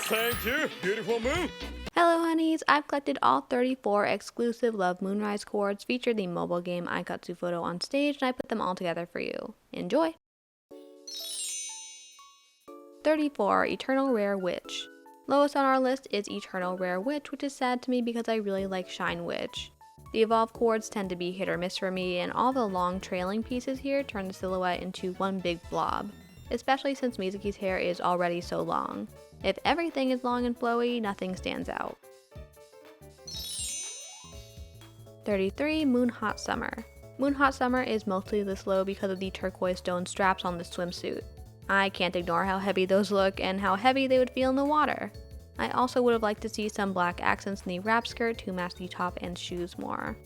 Thank you, beautiful moon. Hello honeys, I've collected all 34 exclusive Love Moonrise coords featured the mobile game Aikatsu Photo on stage, and I put them all together for you. Enjoy! 34. Eternal Rare Witch. Lowest on our list is Eternal Rare Witch, which is sad to me because I really like Shine Witch. The evolved coords tend to be hit or miss for me, and all the long trailing pieces here turn the silhouette into one big blob, especially since Mizuki's hair is already so long. If everything is long and flowy, nothing stands out. 33. Moon Hot Summer. Moon Hot Summer is mostly this low because of the turquoise stone straps on the swimsuit. I can't ignore how heavy those look and how heavy they would feel in the water. I also would have liked to see some black accents in the wrap skirt to match the top and shoes more.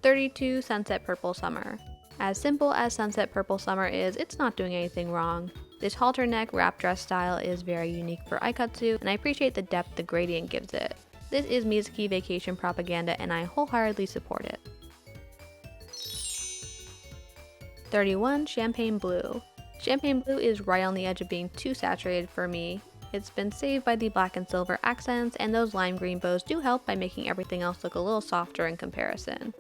32. Sunset Purple Summer. As simple as Sunset Purple Summer is, it's not doing anything wrong. This halter neck wrap dress style is very unique for Aikatsu, and I appreciate the depth the gradient gives it. This is Mizuki vacation propaganda, and I wholeheartedly support it. 31. Champagne Blue. Champagne Blue is right on the edge of being too saturated for me. It's been saved by the black and silver accents, and those lime green bows do help by making everything else look a little softer in comparison.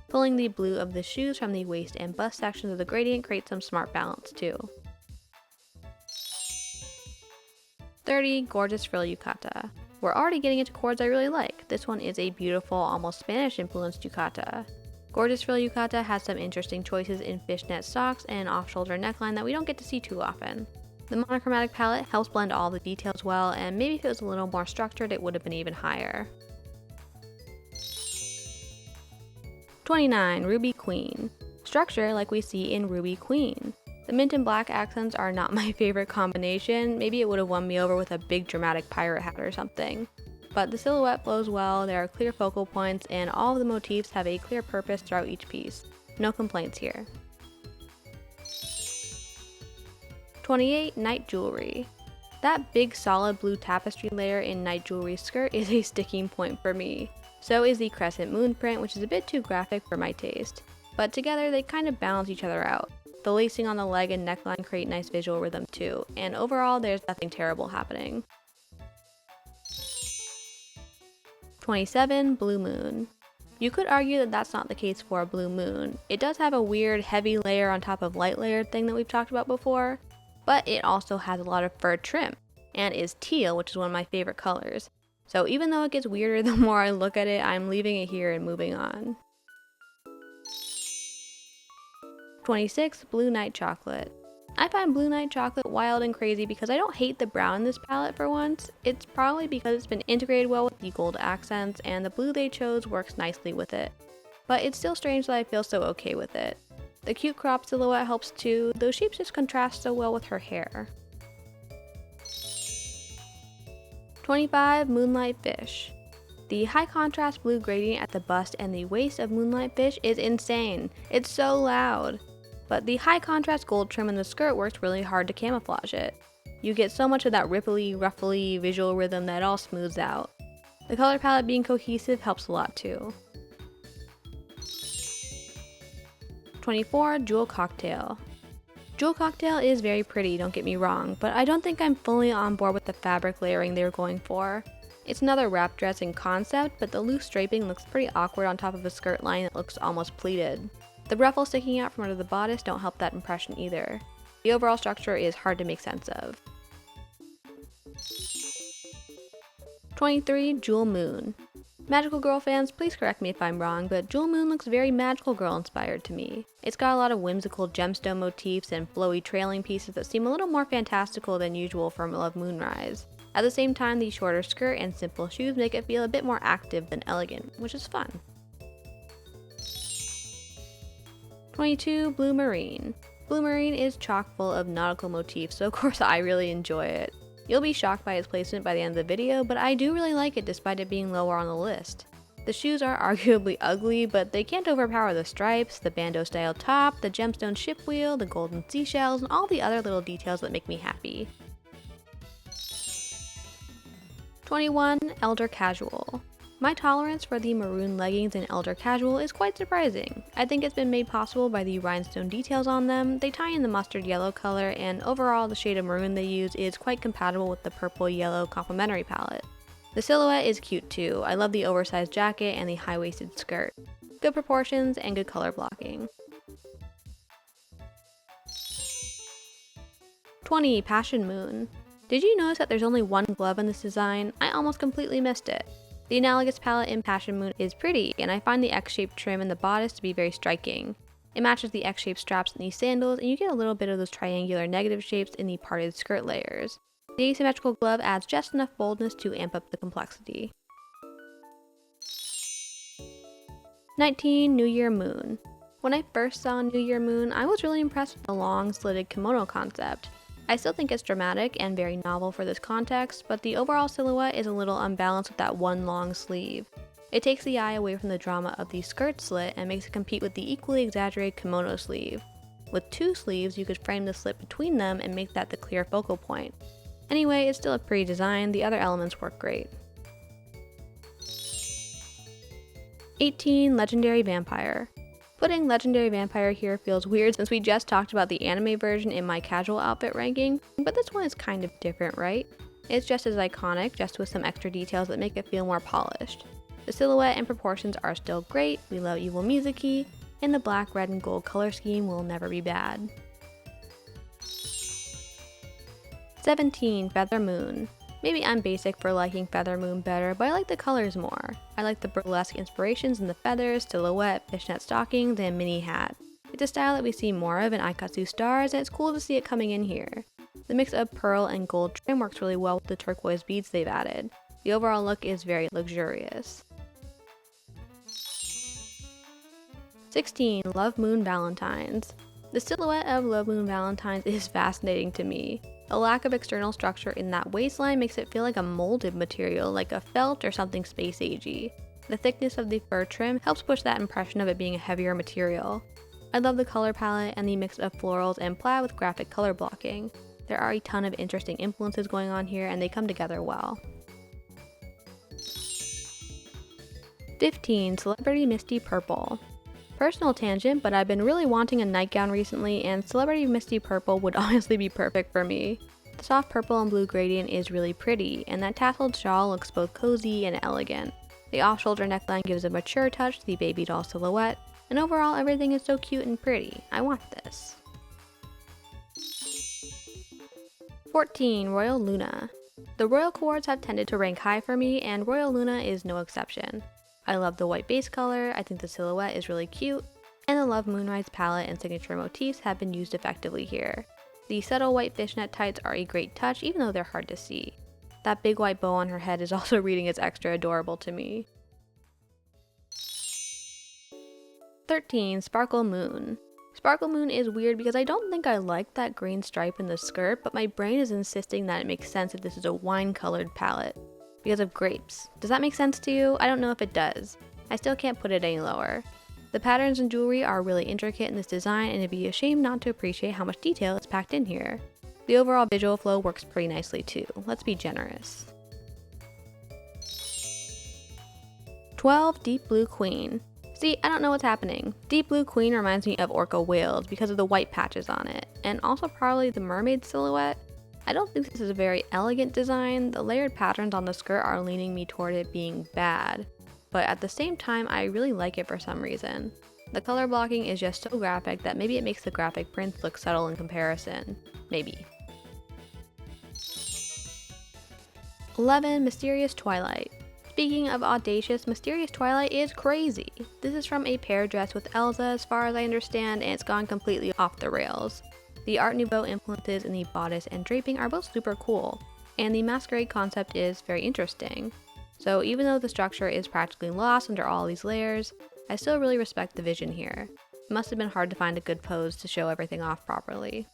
Pulling the blue of the shoes from the waist and bust sections of the gradient creates some smart balance too. 30. Gorgeous Frill Yukata. We're already getting into coords I really like. This one is a beautiful, almost Spanish influenced yukata. Gorgeous Frill Yukata has some interesting choices in fishnet socks and off-shoulder neckline that we don't get to see too often. The monochromatic palette helps blend all the details well, and maybe if it was a little more structured it would have been even higher. 29. Ruby Queen. Structure like we see in Ruby Queen. The mint and black accents are not my favorite combination. Maybe it would have won me over with a big dramatic pirate hat or something. But the silhouette flows well, there are clear focal points, and all of the motifs have a clear purpose throughout each piece. No complaints here. 28. Night Jewelry. That big solid blue tapestry layer in Night Jewelry's skirt is a sticking point for me. So is the crescent moon print, which is a bit too graphic for my taste. But together they kind of balance each other out. The lacing on the leg and neckline create nice visual rhythm too, and overall there's nothing terrible happening. 27. Blue Moon. You could argue that that's not the case for a Blue Moon. It does have a weird heavy layer on top of light layered thing that we've talked about before, but it also has a lot of fur trim, and is teal, which is one of my favorite colors. So even though it gets weirder the more I look at it, I'm leaving it here and moving on. 26. Blue Night Chocolate. I find Blue Night Chocolate wild and crazy because I don't hate the brown in this palette for once. It's probably because it's been integrated well with the gold accents, and the blue they chose works nicely with it. But it's still strange that I feel so okay with it. The cute crop silhouette helps too, though shapes just contrast so well with her hair. 25. Moonlight Fish. The high contrast blue gradient at the bust and the waist of Moonlight Fish is insane. It's so loud. But the high contrast gold trim in the skirt works really hard to camouflage it. You get so much of that ripply, ruffly visual rhythm that it all smooths out. The color palette being cohesive helps a lot too. 24. Jewel Cocktail. Jewel Cocktail is very pretty, don't get me wrong, but I don't think I'm fully on board with the fabric layering they were going for. It's another wrap dress in concept, but the loose draping looks pretty awkward on top of a skirt line that looks almost pleated. The ruffles sticking out from under the bodice don't help that impression either. The overall structure is hard to make sense of. 23. Jewel Moon. Magical Girl fans, please correct me if I'm wrong, but Jewel Moon looks very Magical Girl inspired to me. It's got a lot of whimsical gemstone motifs and flowy trailing pieces that seem a little more fantastical than usual from Love Moonrise. At the same time, the shorter skirt and simple shoes make it feel a bit more active than elegant, which is fun. 22. Blue Marine. Blue Marine is chock full of nautical motifs, so of course I really enjoy it. You'll be shocked by its placement by the end of the video, but I do really like it despite it being lower on the list. The shoes are arguably ugly, but they can't overpower the stripes, the bandeau style top, the gemstone ship wheel, the golden seashells, and all the other little details that make me happy. 21. Elder Casual. My tolerance for the maroon leggings in Elder Casual is quite surprising. I think it's been made possible by the rhinestone details on them, they tie in the mustard yellow color, and overall the shade of maroon they use is quite compatible with the purple yellow complementary palette. The silhouette is cute too. I love the oversized jacket and the high-waisted skirt. Good proportions and good color blocking. 20. Passion Moon. Did you notice that there's only one glove in this design? I almost completely missed it. The analogous palette in Passion Moon is pretty, and I find the X-shaped trim in the bodice to be very striking. It matches the X-shaped straps in these sandals, and you get a little bit of those triangular negative shapes in the parted skirt layers. The asymmetrical glove adds just enough boldness to amp up the complexity. 19. New Year Moon. When I first saw New Year Moon, I was really impressed with the long, slitted kimono concept. I still think it's dramatic and very novel for this context, but the overall silhouette is a little unbalanced with that one long sleeve. It takes the eye away from the drama of the skirt slit and makes it compete with the equally exaggerated kimono sleeve. With two sleeves, you could frame the slit between them and make that the clear focal point. Anyway, it's still a pretty design, the other elements work great. 18. Legendary Vampire. Putting Legendary Vampire here feels weird since we just talked about the anime version in my casual outfit ranking, but this one is kind of different, right? It's just as iconic, just with some extra details that make it feel more polished. The silhouette and proportions are still great, we love Evil Mizuki, and the black, red, and gold color scheme will never be bad. 17. Feather Moon. Maybe I'm basic for liking Feather Moon better, but I like the colors more. I like the burlesque inspirations in the feathers, silhouette, fishnet stockings, and mini hat. It's a style that we see more of in Aikatsu Stars, and it's cool to see it coming in here. The mix of pearl and gold trim works really well with the turquoise beads they've added. The overall look is very luxurious. 16. Love Moon Valentines. The silhouette of Love Moon Valentines is fascinating to me. A lack of external structure in that waistline makes it feel like a molded material, like a felt or something space-agey. The thickness of the fur trim helps push that impression of it being a heavier material. I love the color palette and the mix of florals and plaid with graphic color blocking. There are a ton of interesting influences going on here and they come together well. 15. Celebrity Misty Purple. Personal tangent, but I've been really wanting a nightgown recently, and Celebrity Misty Purple would honestly be perfect for me. The soft purple and blue gradient is really pretty, and that tasseled shawl looks both cozy and elegant. The off-shoulder neckline gives a mature touch to the baby doll silhouette, and overall everything is so cute and pretty. I want this. 14. Royal Luna. The Royal Coords have tended to rank high for me, and Royal Luna is no exception. I love the white base color, I think the silhouette is really cute, and the Love Moonrise palette and signature motifs have been used effectively here. The subtle white fishnet tights are a great touch even though they're hard to see. That big white bow on her head is also reading as extra adorable to me. 13. Sparkle Moon. Sparkle Moon is weird because I don't think I like that green stripe in the skirt, but my brain is insisting that it makes sense if this is a wine-colored palette. Because of grapes. Does that make sense to you? I don't know if it does. I still can't put it any lower. The patterns and jewelry are really intricate in this design, and it'd be a shame not to appreciate how much detail is packed in here. The overall visual flow works pretty nicely too. Let's be generous. 12. Deep Blue Queen. See, I don't know what's happening. Deep Blue Queen reminds me of Orca Whales because of the white patches on it, and also probably the mermaid silhouette. I don't think this is a very elegant design. The layered patterns on the skirt are leaning me toward it being bad, but at the same time I really like it for some reason. The color blocking is just so graphic that maybe it makes the graphic prints look subtle in comparison. Maybe. 11. Mysterious Twilight. Speaking of audacious, Mysterious Twilight is crazy. This is from a pair dress with Elsa as far as I understand, and it's gone completely off the rails. The Art Nouveau influences in the bodice and draping are both super cool, and the masquerade concept is very interesting. So even though the structure is practically lost under all these layers, I still really respect the vision here. It must have been hard to find a good pose to show everything off properly.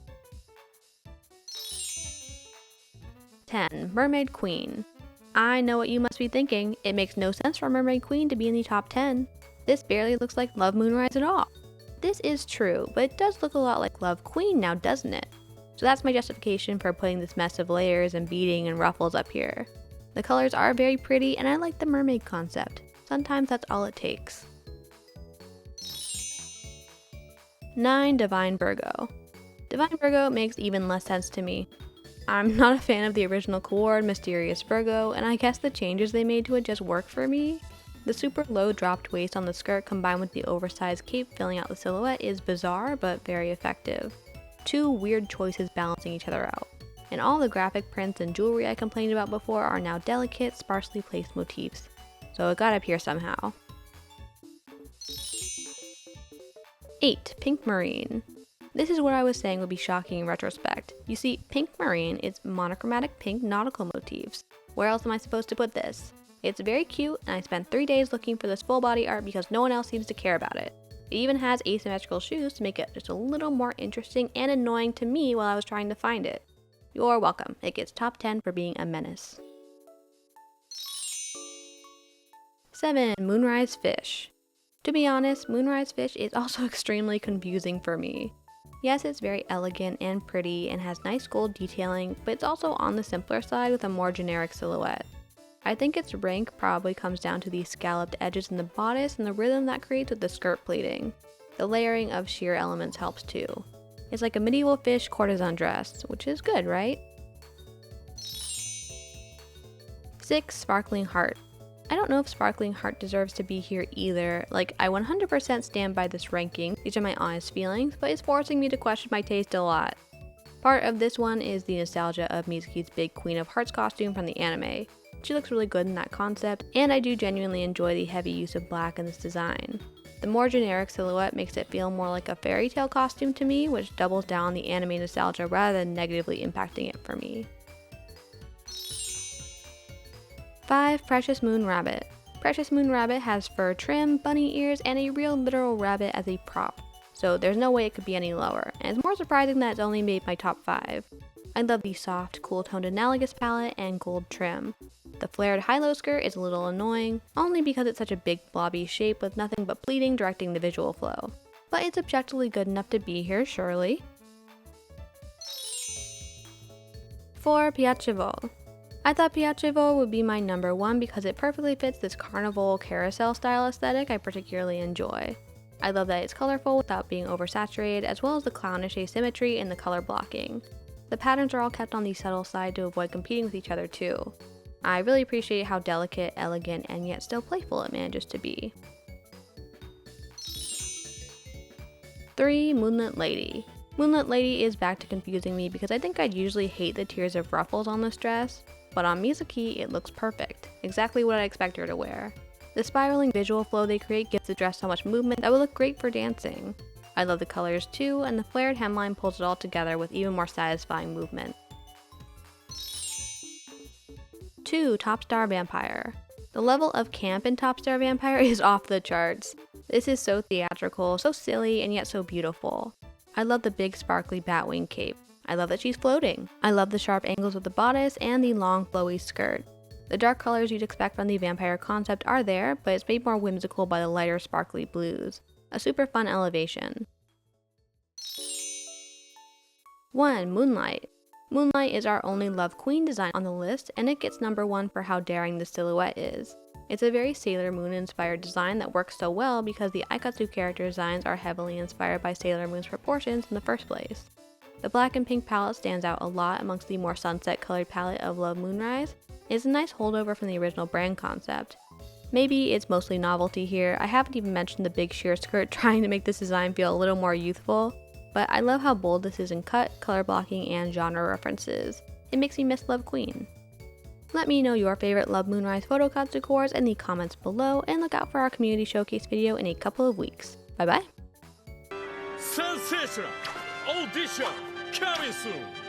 10. Mermaid Queen. I know what you must be thinking. It makes no sense for Mermaid Queen to be in the top 10. This barely looks like Love Moonrise at all. This is true, but it does look a lot like Love Queen now, doesn't it? So that's my justification for putting this mess of layers and beading and ruffles up here. The colors are very pretty and I like the mermaid concept. Sometimes that's all it takes. 9. Divine Virgo. Divine Virgo makes even less sense to me. I'm not a fan of the original Coord Mysterious Virgo, and I guess the changes they made to it just work for me. The super low dropped waist on the skirt combined with the oversized cape filling out the silhouette is bizarre but very effective. 2 weird choices balancing each other out. And all the graphic prints and jewelry I complained about before are now delicate, sparsely placed motifs. So it got up here somehow. 8. Pink Marine. This is what I was saying would be shocking in retrospect. You see, pink marine is monochromatic pink nautical motifs. Where else am I supposed to put this? It's very cute, and I spent 3 days looking for this full body art because no one else seems to care about it. It even has asymmetrical shoes to make it just a little more interesting and annoying to me while I was trying to find it. You're welcome. It gets top 10 for being a menace. 7. Moonrise Fish. To be honest, Moonrise Fish is also extremely confusing for me. Yes, it's very elegant and pretty and has nice gold detailing, but it's also on the simpler side with a more generic silhouette. I think its rank probably comes down to the scalloped edges in the bodice and the rhythm that creates with the skirt pleating. The layering of sheer elements helps too. It's like a medieval fish courtesan dress, which is good, right? 6. Sparkling Heart. I don't know if Sparkling Heart deserves to be here either. Like, I 100% stand by this ranking, these are my honest feelings, but it's forcing me to question my taste a lot. Part of this one is the nostalgia of Mizuki's big Queen of Hearts costume from the anime. She looks really good in that concept, and I do genuinely enjoy the heavy use of black in this design. The more generic silhouette makes it feel more like a fairy tale costume to me, which doubles down on the anime nostalgia rather than negatively impacting it for me. 5. Precious Moon Rabbit. Precious Moon Rabbit has fur trim, bunny ears, and a real literal rabbit as a prop, so there's no way it could be any lower, and it's more surprising that it's only made my top 5. I love the soft, cool-toned analogous palette and gold trim. The flared high-low skirt is a little annoying, only because it's such a big blobby shape with nothing but pleating directing the visual flow. But it's objectively good enough to be here, surely. 4. Piacevo. I thought Piacevo would be my number 1 because it perfectly fits this carnival carousel style aesthetic I particularly enjoy. I love that it's colorful without being oversaturated, as well as the clownish asymmetry and the color blocking. The patterns are all kept on the subtle side to avoid competing with each other too. I really appreciate how delicate, elegant, and yet still playful it manages to be. 3. Moonlit Lady. Moonlit Lady is back to confusing me because I think I'd usually hate the tiers of ruffles on this dress, but on Mizuki it looks perfect, exactly what I expect her to wear. The spiraling visual flow they create gives the dress so much movement that would look great for dancing. I love the colors too, and the flared hemline pulls it all together with even more satisfying movement. 2. Top Star Vampire. The level of camp in Top Star Vampire is off the charts. This is so theatrical, so silly, and yet so beautiful. I love the big sparkly batwing cape. I love that she's floating. I love the sharp angles of the bodice and the long flowy skirt. The dark colors you'd expect from the vampire concept are there, but it's made more whimsical by the lighter sparkly blues. A super fun elevation. 1. Moonlight. Moonlight is our only Love Queen design on the list, and it gets number 1 for how daring the silhouette is. It's a very Sailor Moon inspired design that works so well because the Aikatsu character designs are heavily inspired by Sailor Moon's proportions in the first place. The black and pink palette stands out a lot amongst the more sunset colored palette of Love Moonrise. It's a nice holdover from the original brand concept. Maybe it's mostly novelty here. I haven't even mentioned the big sheer skirt trying to make this design feel a little more youthful, but I love how bold this is in cut, color blocking, and genre references. It makes me miss Love Queen. Let me know your favorite Love Moonrise Photokatsu coords in the comments below, and look out for our community showcase video in a couple of weeks. Bye bye! Sensational! Audition coming soon!